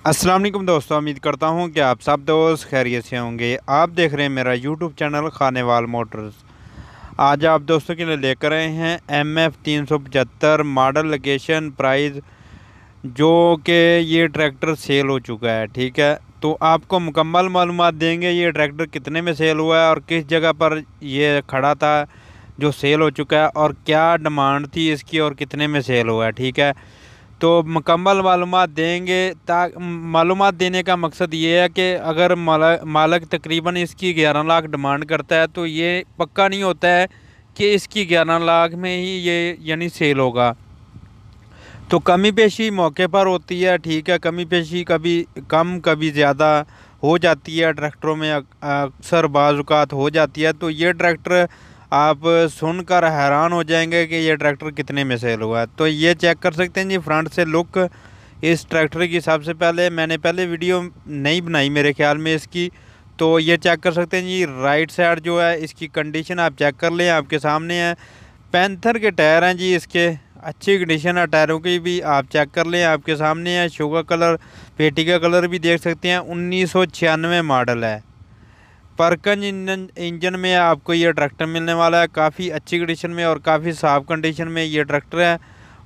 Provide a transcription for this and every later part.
अस्सलाम वालेकुम दोस्तों, उम्मीद करता हूँ कि आप सब दोस्त खैरियत से होंगे। आप देख रहे हैं मेरा यूट्यूब चैनल खानेवाल मोटर्स। आज आप दोस्तों के लिए लेकर आए हैं MF 375 मॉडल, लोकेशन, प्राइस, जो कि ये ट्रैक्टर सेल हो चुका है। ठीक है, तो आपको मुकम्मल मालूमात देंगे ये ट्रैक्टर कितने में सेल हुआ है और किस जगह पर ये खड़ा था जो सेल हो चुका है, और क्या डिमांड थी इसकी और कितने में सेल हुआ है। ठीक है, तो मुकम्मल मालूमात देंगे। मालूमात देने का मकसद ये है कि अगर मालक तकरीबन इसकी 11 लाख डिमांड करता है तो ये पक्का नहीं होता है कि इसकी 11 लाख में ही ये यानी सेल होगा। तो कमी पेशी मौके पर होती है। ठीक है, कमी पेशी कभी कम कभी ज़्यादा हो जाती है, ट्रैक्टरों में अक्सर बाज़ हो जाती है। तो ये ट्रैक्टर आप सुनकर हैरान हो जाएंगे कि ये ट्रैक्टर कितने में सेल हुआ है। तो ये चेक कर सकते हैं जी, फ्रंट से लुक इस ट्रैक्टर की। सबसे पहले मैंने वीडियो नहीं बनाई मेरे ख्याल में इसकी, तो ये चेक कर सकते हैं जी। राइट साइड जो है इसकी कंडीशन आप चेक कर लें, आपके सामने है। पैंथर के टायर हैं जी इसके, अच्छी कंडीशन है टायरों की भी, आप चेक कर लें, आपके सामने है। शो का कलर, पेटी का कलर भी देख सकते हैं। 1996 मॉडल है। परकन इंजन में आपको ये ट्रैक्टर मिलने वाला है, काफ़ी अच्छी कंडीशन में और काफ़ी साफ़ कंडीशन में ये ट्रैक्टर है,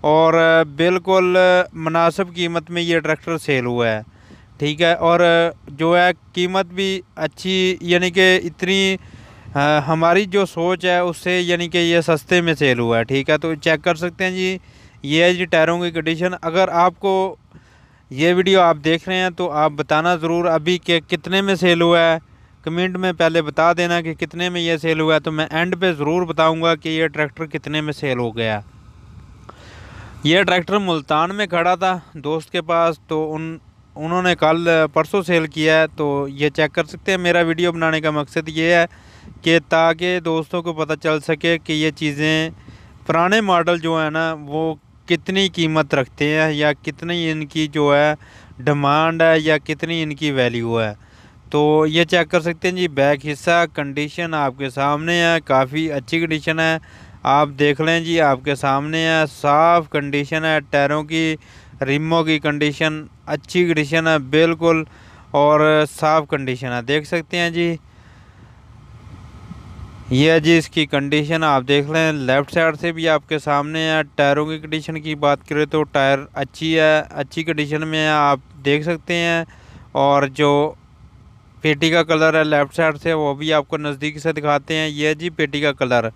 और बिल्कुल मुनासिब कीमत में ये ट्रैक्टर सेल हुआ है। ठीक है, और जो है कीमत भी अच्छी, यानी कि इतनी हमारी जो सोच है उससे यानी कि ये सस्ते में सेल हुआ है। ठीक है, तो चेक कर सकते हैं जी, ये है जी टायरों की कंडीशन। अगर आपको ये वीडियो आप देख रहे हैं तो आप बताना ज़रूर अभी कि कितने में सेल हुआ है। कमेंट में पहले बता देना कि कितने में ये सेल हुआ है, तो मैं एंड पे ज़रूर बताऊंगा कि ये ट्रैक्टर कितने में सेल हो गया। ये ट्रैक्टर मुल्तान में खड़ा था दोस्त के पास, तो उन्होंने कल परसों सेल किया है। तो ये चेक कर सकते हैं। मेरा वीडियो बनाने का मकसद ये है कि ताकि दोस्तों को पता चल सके कि ये चीज़ें, पुराने मॉडल जो है ना, वो कितनी कीमत रखते हैं या कितनी इनकी जो है डिमांड है या कितनी इनकी वैल्यू है। तो ये चेक कर सकते हैं जी। बैक हिस्सा कंडीशन आपके सामने है, काफ़ी अच्छी कंडीशन है, आप देख लें जी, आपके सामने है। साफ़ कंडीशन है टायरों की, रिमों की कंडीशन अच्छी कंडीशन है बिल्कुल, और साफ़ कंडीशन है, देख सकते हैं जी। ये है जी इसकी कंडीशन, आप देख लें। लेफ़्ट साइड से भी आपके सामने है। टायरों की कंडीशन की बात करें तो टायर अच्छी है, अच्छी कंडीशन में है, आप देख सकते हैं। और जो पेटी का कलर है लेफ़्ट साइड से, वो भी आपको नज़दीक से दिखाते हैं। ये जी पेटी का कलर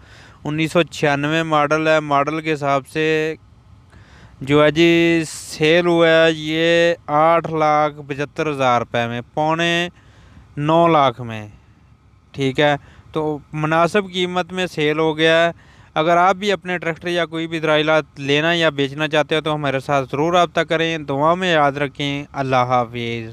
1996 मॉडल है। मॉडल के हिसाब से जो है जी सेल हुआ है ये 8,75,000 रुपये में, 8.95 लाख में। ठीक है, तो मुनासिब कीमत में सेल हो गया है। अगर आप भी अपने ट्रैक्टर या कोई भी ज़राई आलात लेना या बेचना चाहते हो तो हमारे साथ ज़रूर रब्ता करें। दुआ में याद रखें। अल्लाह हाफिज़।